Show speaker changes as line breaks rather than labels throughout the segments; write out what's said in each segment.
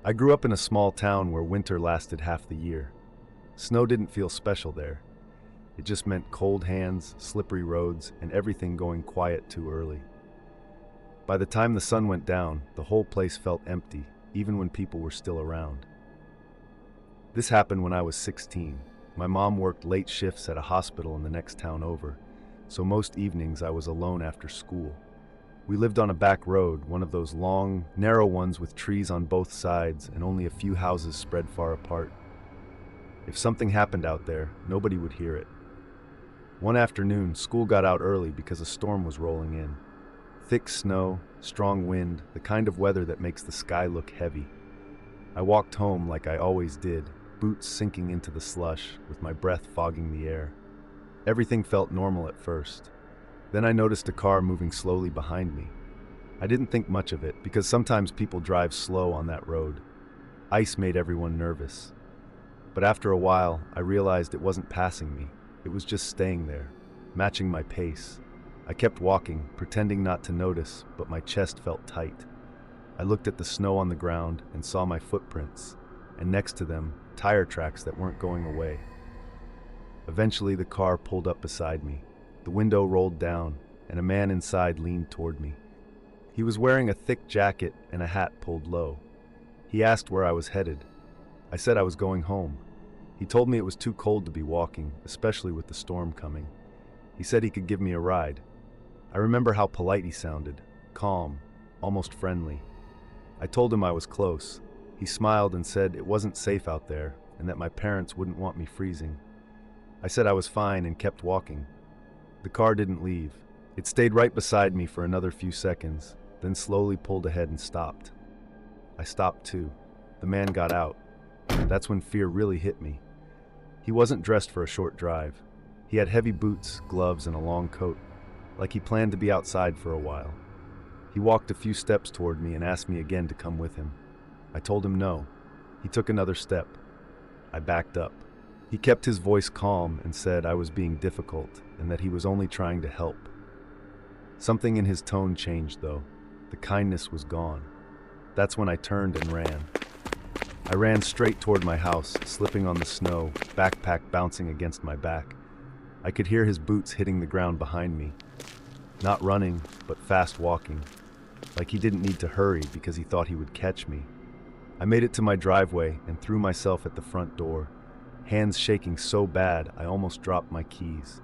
I grew up in a small town where winter lasted half the year. Snow didn't feel special there. It just meant cold hands, slippery roads, and everything going quiet too early. By the time the sun went down, the whole place felt empty, even when people were still around. This happened when I was 16. My mom worked late shifts at a hospital in the next town over, so most evenings I was alone after school. We lived on a back road, one of those long, narrow ones with trees on both sides and only a few houses spread far apart. If something happened out there, nobody would hear it. One afternoon, school got out early because a storm was rolling in. Thick snow, strong wind, the kind of weather that makes the sky look heavy. I walked home like I always did, boots sinking into the slush, with my breath fogging the air. Everything felt normal at first. Then I noticed a car moving slowly behind me. I didn't think much of it because sometimes people drive slow on that road. Ice made everyone nervous. But after a while, I realized it wasn't passing me. It was just staying there, matching my pace. I kept walking, pretending not to notice, but my chest felt tight. I looked at the snow on the ground and saw my footprints, and next to them, tire tracks that weren't going away. Eventually, the car pulled up beside me. The window rolled down, and a man inside leaned toward me. He was wearing a thick jacket and a hat pulled low. He asked where I was headed. I said I was going home. He told me it was too cold to be walking, especially with the storm coming. He said he could give me a ride. I remember how polite he sounded, calm, almost friendly. I told him I was close. He smiled and said it wasn't safe out there and that my parents wouldn't want me freezing. I said I was fine and kept walking. The car didn't leave. It stayed right beside me for another few seconds, then slowly pulled ahead and stopped. I stopped too. The man got out. That's when fear really hit me. He wasn't dressed for a short drive. He had heavy boots, gloves, and a long coat, like he planned to be outside for a while. He walked a few steps toward me and asked me again to come with him. I told him no. He took another step. I backed up. He kept his voice calm and said I was being difficult and that he was only trying to help. Something in his tone changed, though. The kindness was gone. That's when I turned and ran. I ran straight toward my house, slipping on the snow, backpack bouncing against my back. I could hear his boots hitting the ground behind me. Not running, but fast walking, like he didn't need to hurry because he thought he would catch me. I made it to my driveway and threw myself at the front door, hands shaking so bad I almost dropped my keys.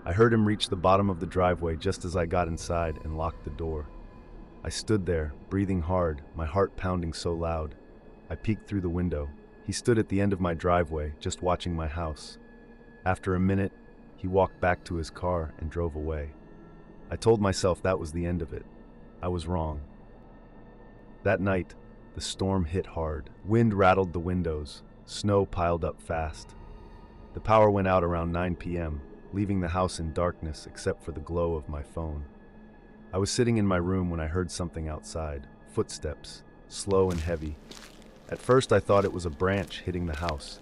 I heard him reach the bottom of the driveway just as I got inside and locked the door. I stood there, breathing hard, my heart pounding so loud. I peeked through the window. He stood at the end of my driveway, just watching my house. After a minute, he walked back to his car and drove away. I told myself that was the end of it. I was wrong. That night, the storm hit hard. Wind rattled the windows. Snow piled up fast. The power went out around 9 p.m., leaving the house in darkness except for the glow of my phone. I was sitting in my room when I heard something outside. Footsteps, slow and heavy. At first I thought it was a branch hitting the house,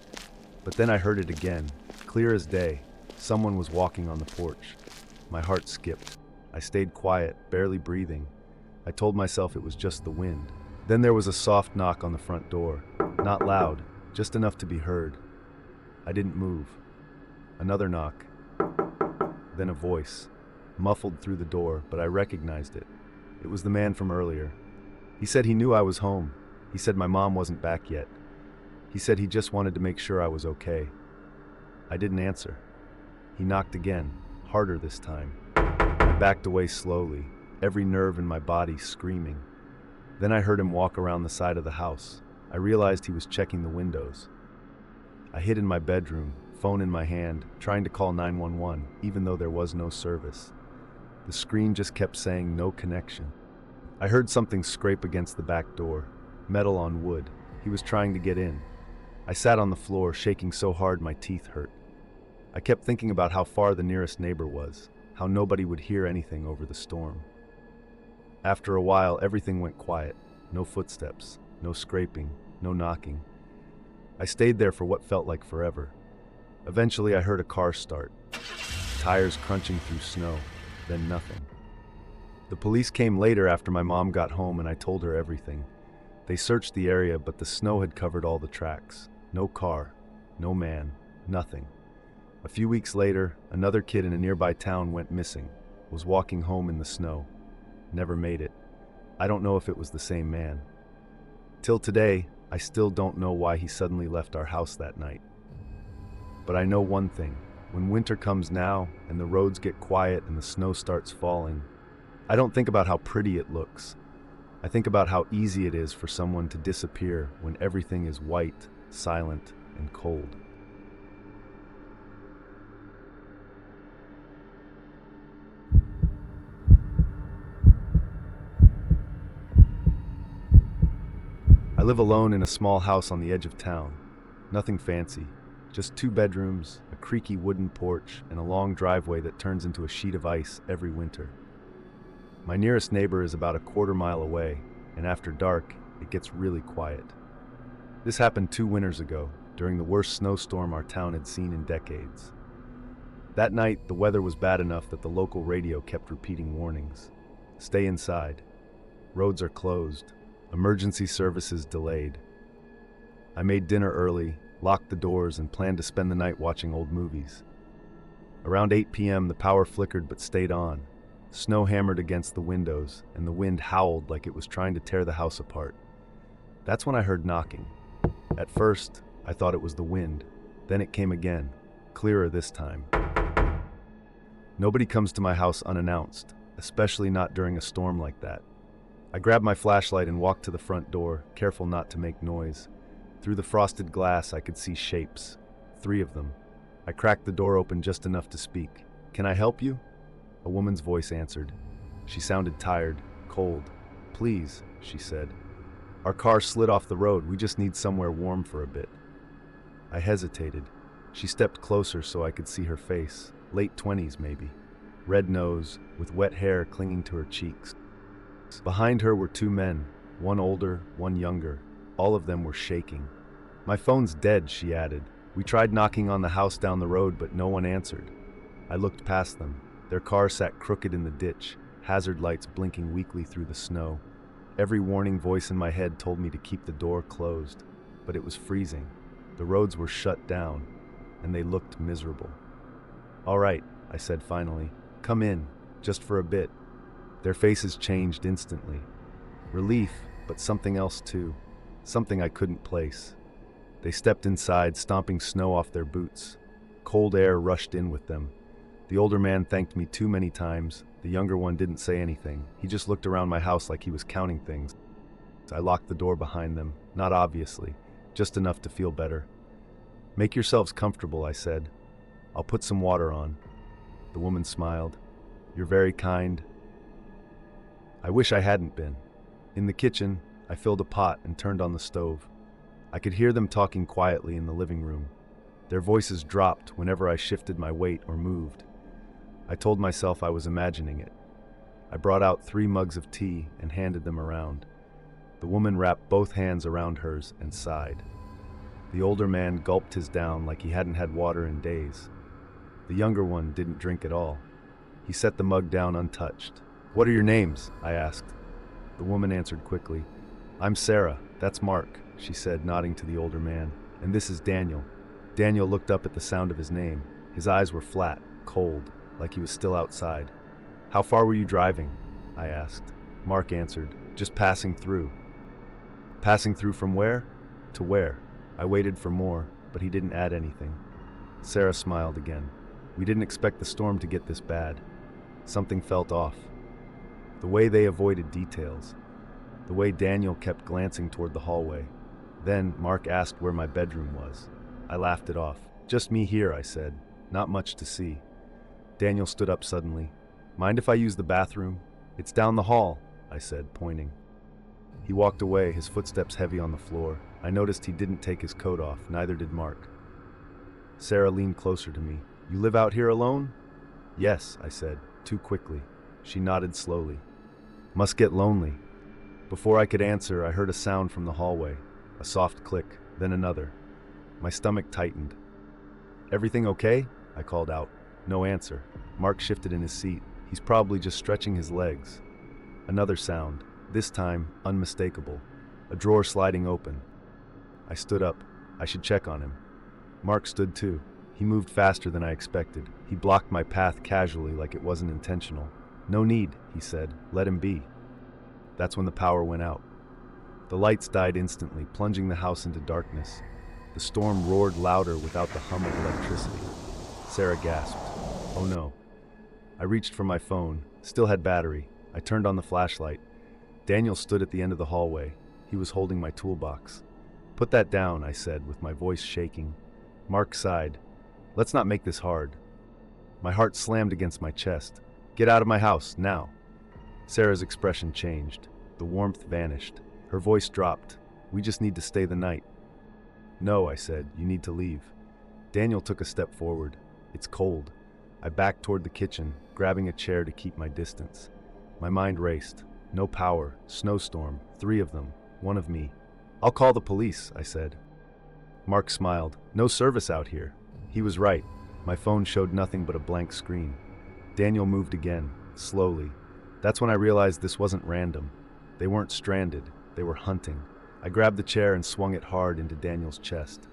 but then I heard it again, clear as day. Someone was walking on the porch. My heart skipped. I stayed quiet, barely breathing. I told myself it was just the wind. Then there was a soft knock on the front door. Not loud, just enough to be heard. I didn't move. Another knock. Then a voice, muffled through the door, but I recognized it. It was the man from earlier. He said he knew I was home. He said my mom wasn't back yet. He said he just wanted to make sure I was okay. I didn't answer. He knocked again, harder this time. I backed away slowly, every nerve in my body screaming. Then I heard him walk around the side of the house. I realized he was checking the windows. I hid in my bedroom, phone in my hand, trying to call 911, even though there was no service. The screen just kept saying no connection. I heard something scrape against the back door. Metal on wood. He was trying to get in. I sat on the floor, shaking so hard my teeth hurt. I kept thinking about how far the nearest neighbor was, how nobody would hear anything over the storm. After a while, everything went quiet. No footsteps, no scraping, no knocking. I stayed there for what felt like forever. Eventually, I heard a car start. Tires crunching through snow, then nothing. The police came later after my mom got home and I told her everything. They searched the area, but the snow had covered all the tracks. No car, no man, nothing. A few weeks later, another kid in a nearby town went missing, was walking home in the snow. Never made it. I don't know if it was the same man. Till today, I still don't know why he suddenly left our house that night. But I know one thing. When winter comes now, and the roads get quiet and the snow starts falling, I don't think about how pretty it looks. I think about how easy it is for someone to disappear when everything is white, silent, and cold. I live alone in a small house on the edge of town. Nothing fancy, just 2 bedrooms, a creaky wooden porch, and a long driveway that turns into a sheet of ice every winter. My nearest neighbor is about a quarter-mile away, and after dark, it gets really quiet. This happened 2 winters ago, during the worst snowstorm our town had seen in decades. That night, the weather was bad enough that the local radio kept repeating warnings. Stay inside. Roads are closed. Emergency services delayed. I made dinner early, locked the doors, and planned to spend the night watching old movies. Around 8 p.m., the power flickered but stayed on. Snow hammered against the windows, and the wind howled like it was trying to tear the house apart. That's when I heard knocking. At first, I thought it was the wind. Then it came again, clearer this time. Nobody comes to my house unannounced, especially not during a storm like that. I grabbed my flashlight and walked to the front door, careful not to make noise. Through the frosted glass, I could see shapes. 3 of them. I cracked the door open just enough to speak. "Can I help you?" A woman's voice answered. She sounded tired, cold. "Please," she said. "Our car slid off the road. We just need somewhere warm for a bit." I hesitated. She stepped closer so I could see her face. Late 20s, maybe. Red nose, with wet hair clinging to her cheeks. Behind her were 2 men, one older, one younger. All of them were shaking. "My phone's dead," she added. "We tried knocking on the house down the road, but no one answered." I looked past them. Their car sat crooked in the ditch, hazard lights blinking weakly through the snow. Every warning voice in my head told me to keep the door closed, but it was freezing. The roads were shut down, and they looked miserable. "All right," I said finally. "Come in, just for a bit." Their faces changed instantly. Relief, but something else too. Something I couldn't place. They stepped inside, stomping snow off their boots. Cold air rushed in with them. The older man thanked me too many times. The younger one didn't say anything. He just looked around my house like he was counting things. I locked the door behind them, not obviously, just enough to feel better. "Make yourselves comfortable," I said. "I'll put some water on." The woman smiled. "You're very kind." I wish I hadn't been. In the kitchen, I filled a pot and turned on the stove. I could hear them talking quietly in the living room. Their voices dropped whenever I shifted my weight or moved. I told myself I was imagining it. I brought out 3 mugs of tea and handed them around. The woman wrapped both hands around hers and sighed. The older man gulped his down like he hadn't had water in days. The younger one didn't drink at all. He set the mug down untouched. "What are your names?" I asked. The woman answered quickly. "I'm Sarah, that's Mark," she said, nodding to the older man. "And this is Daniel." Daniel looked up at the sound of his name. His eyes were flat, cold, like he was still outside. "How far were you driving?" I asked. Mark answered, "Just passing through." "Passing through from where?" "To where?" I waited for more, but he didn't add anything. Sarah smiled again. "We didn't expect the storm to get this bad." Something felt off. The way they avoided details. The way Daniel kept glancing toward the hallway. Then Mark asked where my bedroom was. I laughed it off. "Just me here," I said. "Not much to see." Daniel stood up suddenly. "Mind if I use the bathroom?" "It's down the hall," I said, pointing. He walked away, his footsteps heavy on the floor. I noticed he didn't take his coat off, neither did Mark. Sarah leaned closer to me. "You live out here alone?" "Yes," I said, too quickly. She nodded slowly. "Must get lonely." Before I could answer, I heard a sound from the hallway. A soft click, then another. My stomach tightened. "Everything okay?" I called out. No answer. Mark shifted in his seat. He's probably just stretching his legs. Another sound, this time unmistakable. a drawer sliding open. I stood up. I should check on him. Mark stood too. He moved faster than I expected. He blocked my path casually like it wasn't intentional. "No need," he said. "Let him be." That's when the power went out. The lights died instantly, plunging the house into darkness. The storm roared louder without the hum of electricity. Sarah gasped. "Oh no." I reached for my phone. Still had battery. I turned on the flashlight. Daniel stood at the end of the hallway. He was holding my toolbox. "Put that down," I said, with my voice shaking. Mark sighed. "Let's not make this hard." My heart slammed against my chest. "Get out of my house, now." Sarah's expression changed. The warmth vanished. Her voice dropped. "We just need to stay the night." "No," I said. "You need to leave." Daniel took a step forward. "It's cold." I backed toward the kitchen, grabbing a chair to keep my distance. My mind raced. No power, snowstorm, 3 of them, 1 of me. "I'll call the police," I said. Mark smiled. "No service out here." He was right. My phone showed nothing but a blank screen. Daniel moved again, slowly. That's when I realized this wasn't random. They weren't stranded. They were hunting. I grabbed the chair and swung it hard into Daniel's chest.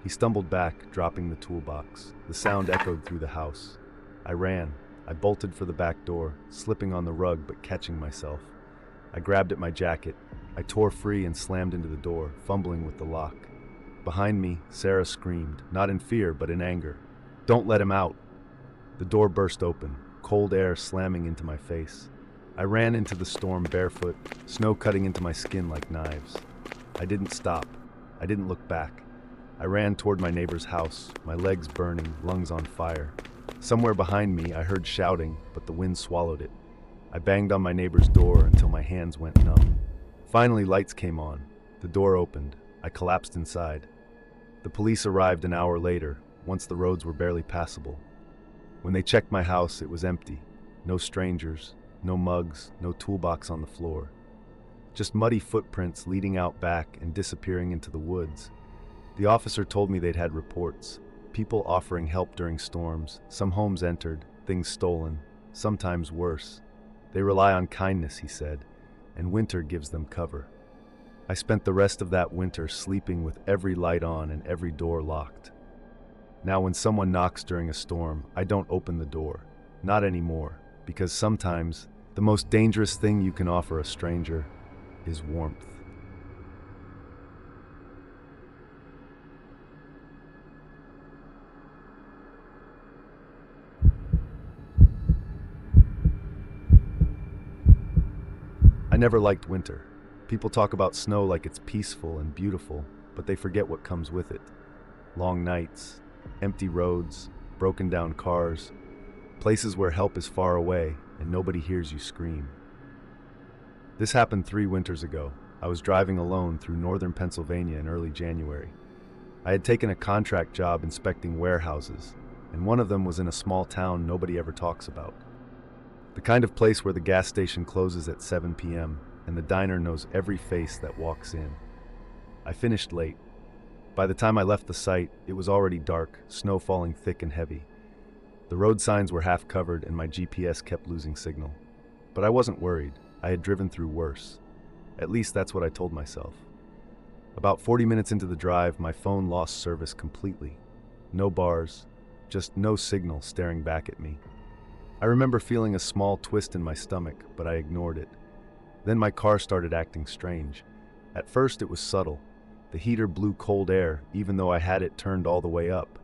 He stumbled back, dropping the toolbox. The sound echoed through the house. I ran. I bolted for the back door, slipping on the rug but catching myself. I grabbed at my jacket. I tore free and slammed into the door, fumbling with the lock. Behind me, Sarah screamed, not in fear but in anger. "Don't let him out!" The door burst open, cold air slamming into my face. I ran into the storm barefoot, snow cutting into my skin like knives. I didn't stop. I didn't look back. I ran toward my neighbor's house, my legs burning, lungs on fire. Somewhere behind me, I heard shouting, but the wind swallowed it. I banged on my neighbor's door until my hands went numb. Finally, lights came on. The door opened. I collapsed inside. The police arrived an hour later, once the roads were barely passable. When they checked my house, it was empty. No strangers, no mugs, no toolbox on the floor. Just muddy footprints leading out back and disappearing into the woods. The officer told me they'd had reports. People offering help during storms, some homes entered, things stolen, sometimes worse. They rely on kindness, he said, and winter gives them cover. I spent the rest of that winter sleeping with every light on and every door locked. Now when someone knocks during a storm, I don't open the door. Not anymore, because sometimes the most dangerous thing you can offer a stranger is warmth. I never liked winter. People talk about snow like it's peaceful and beautiful, but they forget what comes with it. Long nights, empty roads, broken down cars, places where help is far away and nobody hears you scream. This happened 3 winters ago. I was driving alone through northern Pennsylvania in early January. I had taken a contract job inspecting warehouses, and one of them was in a small town nobody ever talks about. The kind of place where the gas station closes at 7 p.m. and the diner knows every face that walks in. I finished late. By the time I left the site, it was already dark, snow falling thick and heavy. The road signs were half covered and my GPS kept losing signal. But I wasn't worried. I had driven through worse. At least that's what I told myself. About 40 minutes into the drive, my phone lost service completely. No bars, just no signal staring back at me. I remember feeling a small twist in my stomach, but I ignored it. Then my car started acting strange. At first it was subtle. The heater blew cold air, even though I had it turned all the way up.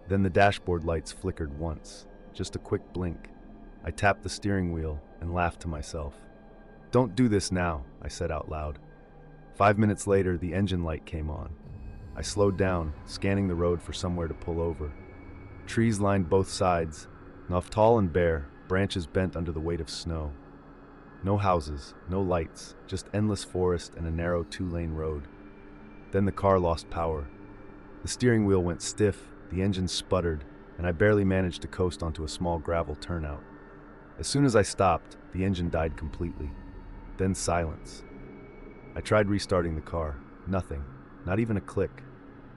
Then the dashboard lights flickered once, just a quick blink. I tapped the steering wheel and laughed to myself. "Don't do this now," I said out loud. 5 minutes later, the engine light came on. I slowed down, scanning the road for somewhere to pull over. Trees lined both sides, enough tall and bare, branches bent under the weight of snow. No houses, no lights, just endless forest and a narrow 2-lane road. Then the car lost power. The steering wheel went stiff, the engine sputtered, and I barely managed to coast onto a small gravel turnout. As soon as I stopped, the engine died completely. Then silence. I tried restarting the car. Nothing. Not even a click.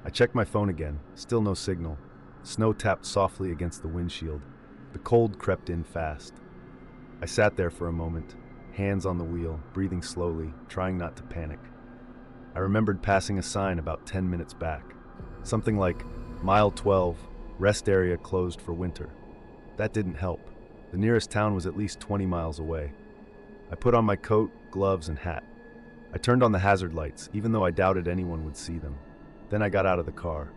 I checked my phone again. Still no signal. Snow tapped softly against the windshield. The cold crept in fast. I sat there for a moment, hands on the wheel, breathing slowly, trying not to panic. I remembered passing a sign about 10 minutes back. Something like, Mile 12, rest area closed for winter. That didn't help. The nearest town was at least 20 miles away. I put on my coat, gloves, and hat. I turned on the hazard lights, even though I doubted anyone would see them. Then I got out of the car.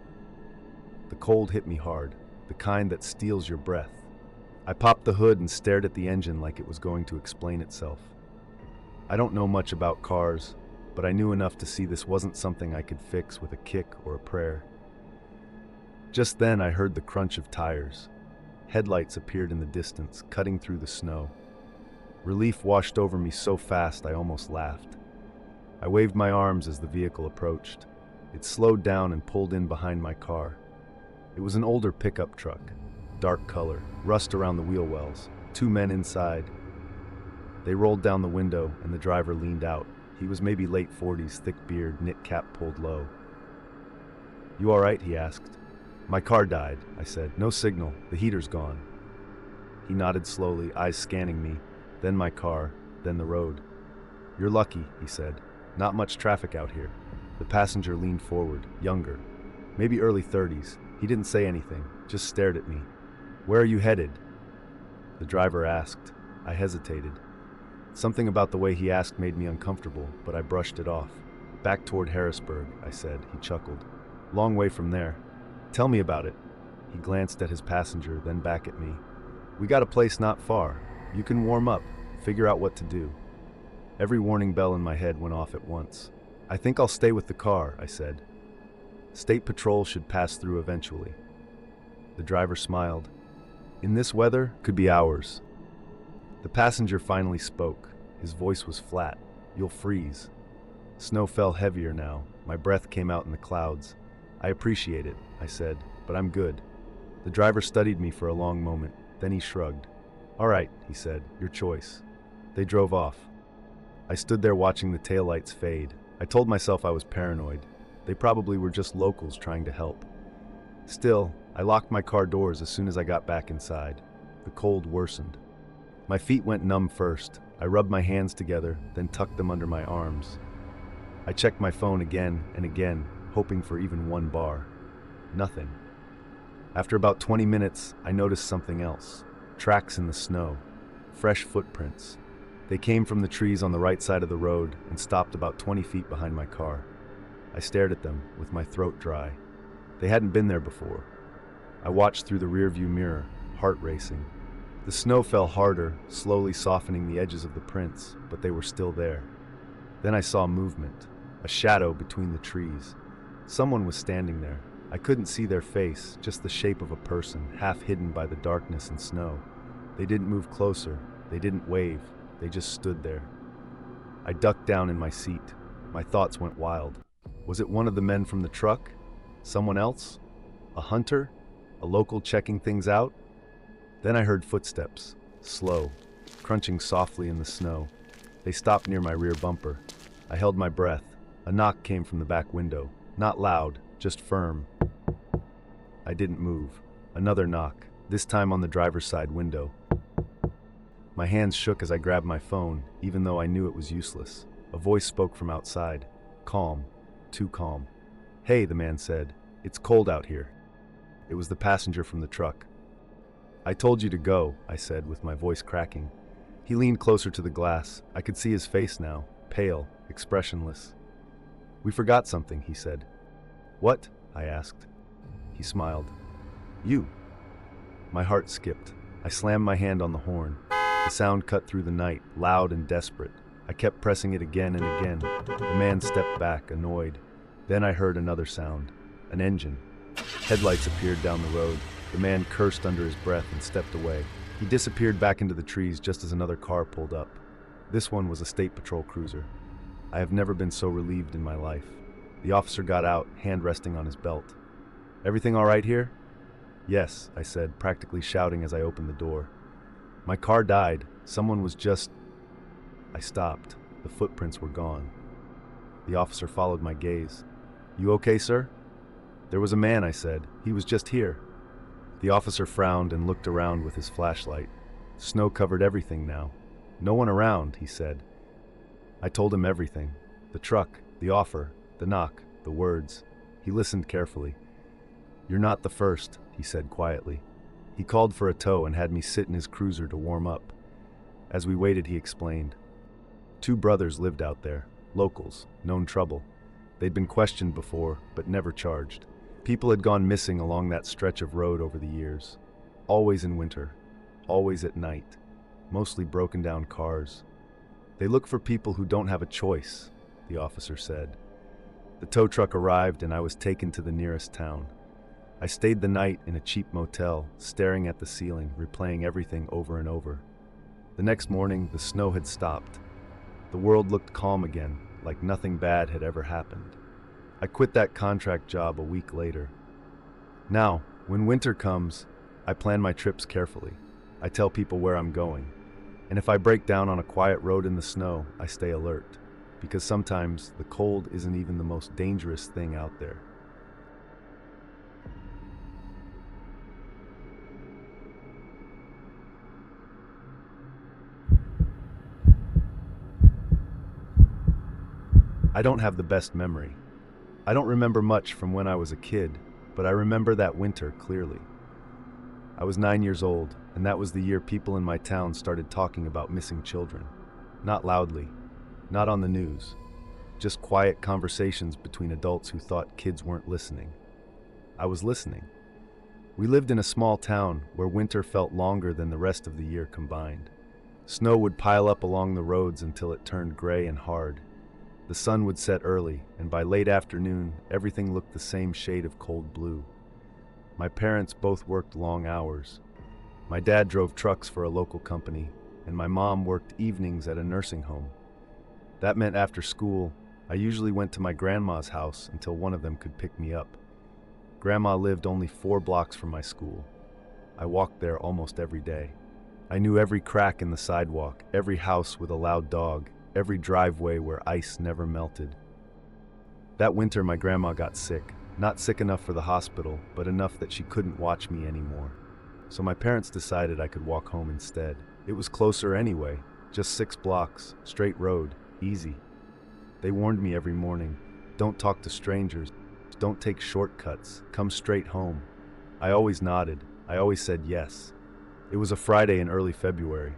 The cold hit me hard, the kind that steals your breath. I popped the hood and stared at the engine like it was going to explain itself. I don't know much about cars, but I knew enough to see this wasn't something I could fix with a kick or a prayer. Just then I heard the crunch of tires. Headlights appeared in the distance, cutting through the snow. Relief washed over me so fast I almost laughed. I waved my arms as the vehicle approached. It slowed down and pulled in behind my car. It was an older pickup truck, dark color, rust around the wheel wells, 2 men inside. They rolled down the window and the driver leaned out. He was maybe late 40s, thick beard, knit cap pulled low. "You all right?" he asked. "My car died," I said. "No signal, the heater's gone." He nodded slowly, eyes scanning me, then my car, then the road. "You're lucky," he said. "Not much traffic out here." The passenger leaned forward, younger, maybe early 30s. He didn't say anything, just stared at me. "Where are you headed?" The driver asked. I hesitated. Something about the way he asked made me uncomfortable, but I brushed it off. "Back toward Harrisburg," I said. He chuckled. "Long way from there." "Tell me about it." He glanced at his passenger, then back at me. "We got a place not far. You can warm up, figure out what to do." Every warning bell in my head went off at once. "I think I'll stay with the car," I said. "State Patrol should pass through eventually." The driver smiled. "In this weather, could be hours." The passenger finally spoke. His voice was flat. "You'll freeze." Snow fell heavier now. My breath came out in the clouds. "I appreciate it," I said, "but I'm good." The driver studied me for a long moment. Then he shrugged. "All right," he said, "your choice." They drove off. I stood there watching the taillights fade. I told myself I was paranoid. They probably were just locals trying to help. Still, I locked my car doors as soon as I got back inside. The cold worsened. My feet went numb first. I rubbed my hands together, then tucked them under my arms. I checked my phone again and again, hoping for even one bar. Nothing. After about 20 minutes, I noticed something else. Tracks in the snow. Fresh footprints. They came from the trees on the right side of the road and stopped about 20 feet behind my car. I stared at them, with my throat dry. They hadn't been there before. I watched through the rearview mirror, heart racing. The snow fell harder, slowly softening the edges of the prints, but they were still there. Then I saw movement, a shadow between the trees. Someone was standing there. I couldn't see their face, just the shape of a person, half hidden by the darkness and snow. They didn't move closer. They didn't wave. They just stood there. I ducked down in my seat. My thoughts went wild. Was it one of the men from the truck? Someone else? A hunter? A local checking things out? Then I heard footsteps, slow, crunching softly in the snow. They stopped near my rear bumper. I held my breath. A knock came from the back window. Not loud, just firm. I didn't move. Another knock, this time on the driver's side window. My hands shook as I grabbed my phone, even though I knew it was useless. A voice spoke from outside. Calm. Too calm. "Hey," the man said. "It's cold out here." It was the passenger from the truck. "I told you to go," I said, with my voice cracking. He leaned closer to the glass. I could see his face now, pale, expressionless. "We forgot something," he said. "What?" I asked. He smiled. "You." My heart skipped. I slammed my hand on the horn. The sound cut through the night, loud and desperate. I kept pressing it again and again. The man stepped back, annoyed. Then I heard another sound. An engine. Headlights appeared down the road. The man cursed under his breath and stepped away. He disappeared back into the trees just as another car pulled up. This one was a State Patrol cruiser. I have never been so relieved in my life. The officer got out, hand resting on his belt. "Everything all right here?" "Yes," I said, practically shouting as I opened the door. "My car died. Someone was just..." I stopped. The footprints were gone. The officer followed my gaze. "You okay, sir?" "There was a man," I said. "He was just here." The officer frowned and looked around with his flashlight. Snow covered everything now. "No one around," he said. I told him everything. The truck, the offer, The knock, the words. He listened carefully. "You're not the first," he said quietly. He called for a tow and had me sit in his cruiser to warm up. As we waited, he explained. 2 brothers lived out there, locals, known trouble. They'd been questioned before, but never charged. People had gone missing along that stretch of road over the years. Always in winter, always at night, mostly broken down cars. "They look for people who don't have a choice," the officer said. The tow truck arrived and I was taken to the nearest town. I stayed the night in a cheap motel, staring at the ceiling, replaying everything over and over. The next morning, the snow had stopped. The world looked calm again, like nothing bad had ever happened. I quit that contract job a week later. Now, when winter comes, I plan my trips carefully. I tell people where I'm going. And if I break down on a quiet road in the snow, I stay alert. Because sometimes the cold isn't even the most dangerous thing out there. I don't have the best memory. I don't remember much from when I was a kid, but I remember that winter clearly. I was 9 years old, and that was the year people in my town started talking about missing children. Not loudly, not on the news, just quiet conversations between adults who thought kids weren't listening. I was listening. We lived in a small town where winter felt longer than the rest of the year combined. Snow would pile up along the roads until it turned gray and hard. The sun would set early, and by late afternoon, everything looked the same shade of cold blue. My parents both worked long hours. My dad drove trucks for a local company, and my mom worked evenings at a nursing home. That meant after school, I usually went to my grandma's house until one of them could pick me up. Grandma lived only 4 blocks from my school. I walked there almost every day. I knew every crack in the sidewalk, every house with a loud dog, every driveway where ice never melted. That winter, my grandma got sick. Not sick enough for the hospital, but enough that she couldn't watch me anymore. So my parents decided I could walk home instead. It was closer anyway, just 6 blocks, straight road, easy. They warned me every morning, don't talk to strangers, don't take shortcuts, come straight home. I always nodded, I always said yes. It was a Friday in early February.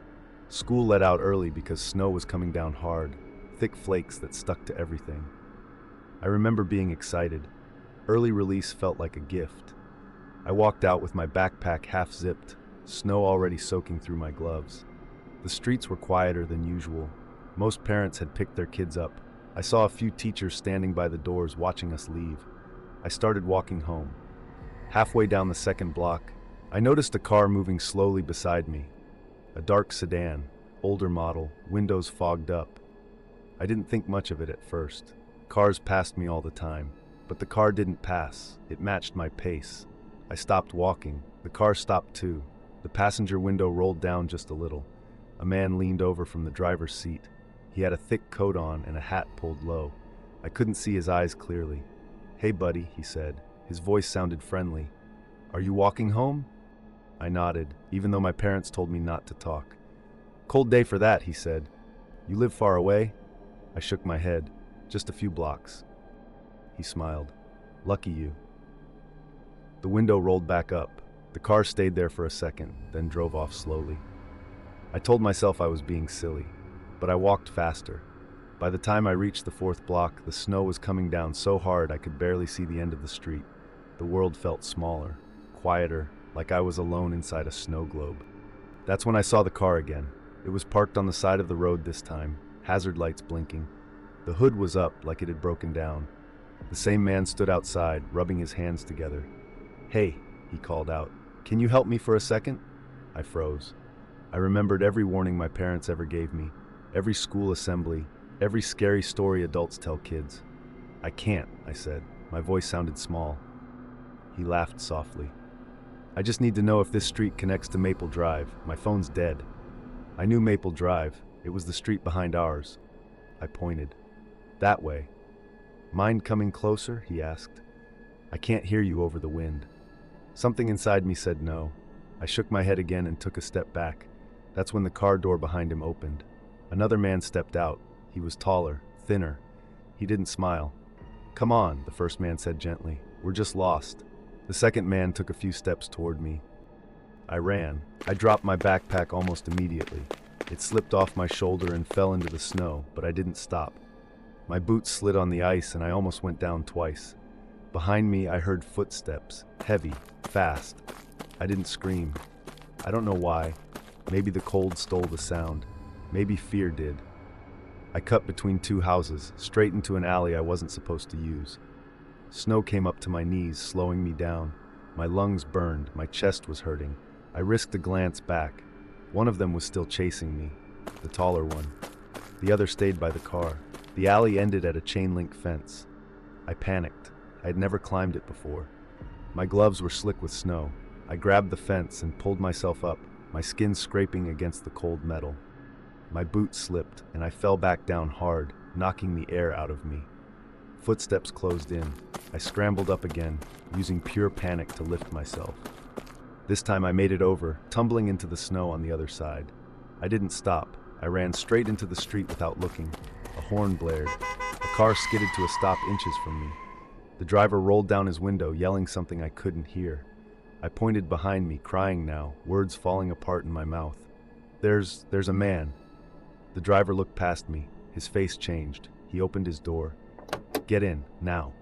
School let out early because snow was coming down hard, thick flakes that stuck to everything. I remember being excited. Early release felt like a gift. I walked out with my backpack half zipped, snow already soaking through my gloves. The streets were quieter than usual. Most parents had picked their kids up. I saw a few teachers standing by the doors watching us leave. I started walking home. Halfway down the second block, I noticed a car moving slowly beside me. A dark sedan, older model, windows fogged up. I didn't think much of it at first. Cars passed me all the time, but the car didn't pass. It matched my pace. I stopped walking. The car stopped too. The passenger window rolled down just a little. A man leaned over from the driver's seat. He had a thick coat on and a hat pulled low. I couldn't see his eyes clearly. "Hey buddy," he said. His voice sounded friendly. "Are you walking home?" I nodded, even though my parents told me not to talk. "Cold day for that," he said. "You live far away?" I shook my head. "Just a few blocks." He smiled. "Lucky you." The window rolled back up. The car stayed there for a second, then drove off slowly. I told myself I was being silly, but I walked faster. By the time I reached the 4th block, the snow was coming down so hard I could barely see the end of the street. The world felt smaller, quieter, like I was alone inside a snow globe. That's when I saw the car again. It was parked on the side of the road this time, hazard lights blinking. The hood was up like it had broken down. The same man stood outside, rubbing his hands together. "Hey," he called out, "can you help me for a second?" I froze. I remembered every warning my parents ever gave me, every school assembly, every scary story adults tell kids. "I can't," I said. My voice sounded small. He laughed softly. "I just need to know if this street connects to Maple Drive. My phone's dead." I knew Maple Drive. It was the street behind ours. I pointed. "That way." "Mind coming closer?" he asked. "I can't hear you over the wind." Something inside me said no. I shook my head again and took a step back. That's when the car door behind him opened. Another man stepped out. He was taller, thinner. He didn't smile. "Come on," the first man said gently. "We're just lost." The second man took a few steps toward me. I ran. I dropped my backpack almost immediately. It slipped off my shoulder and fell into the snow, but I didn't stop. My boots slid on the ice and I almost went down twice. Behind me, I heard footsteps, heavy, fast. I didn't scream. I don't know why. Maybe the cold stole the sound. Maybe fear did. I cut between two houses, straight into an alley I wasn't supposed to use. Snow came up to my knees, slowing me down. My lungs burned, my chest was hurting. I risked a glance back. One of them was still chasing me, the taller one. The other stayed by the car. The alley ended at a chain-link fence. I panicked. I had never climbed it before. My gloves were slick with snow. I grabbed the fence and pulled myself up, my skin scraping against the cold metal. My boot slipped, and I fell back down hard, knocking the air out of me. Footsteps closed in. I scrambled up again, using pure panic to lift myself. This time I made it over, tumbling into the snow on the other side. I didn't stop. I ran straight into the street without looking. A horn blared. A car skidded to a stop inches from me. The driver rolled down his window, yelling something I couldn't hear. I pointed behind me, crying now, words falling apart in my mouth. There's a man." The driver looked past me. His face changed. He opened his door. "Get in, now."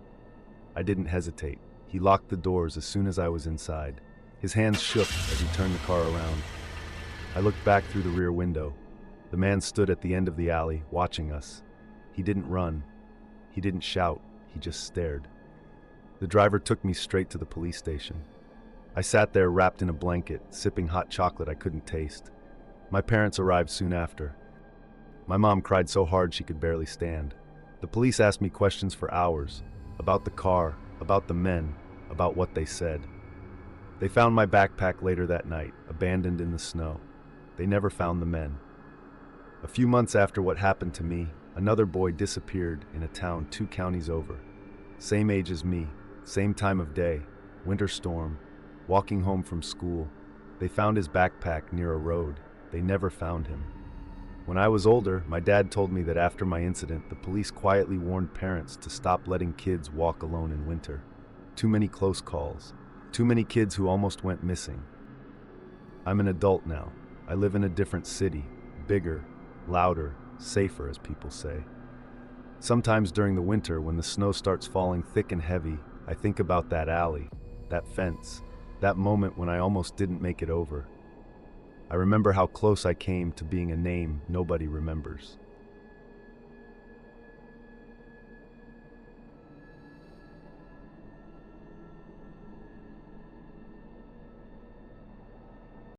I didn't hesitate. He locked the doors as soon as I was inside. His hands shook as he turned the car around. I looked back through the rear window. The man stood at the end of the alley, watching us. He didn't run. He didn't shout. He just stared. The driver took me straight to the police station. I sat there wrapped in a blanket, sipping hot chocolate I couldn't taste. My parents arrived soon after. My mom cried so hard she could barely stand. The police asked me questions for hours, about the car, about the men, about what they said. They found my backpack later that night, abandoned in the snow. They never found the men. A few months after what happened to me, another boy disappeared in a town 2 counties over. Same age as me, same time of day, winter storm, walking home from school. They found his backpack near a road. They never found him. When I was older, my dad told me that after my incident, the police quietly warned parents to stop letting kids walk alone in winter. Too many close calls. Too many kids who almost went missing. I'm an adult now. I live in a different city, bigger, louder, safer, as people say. Sometimes during the winter, when the snow starts falling thick and heavy, I think about that alley, that fence, that moment when I almost didn't make it over. I remember how close I came to being a name nobody remembers.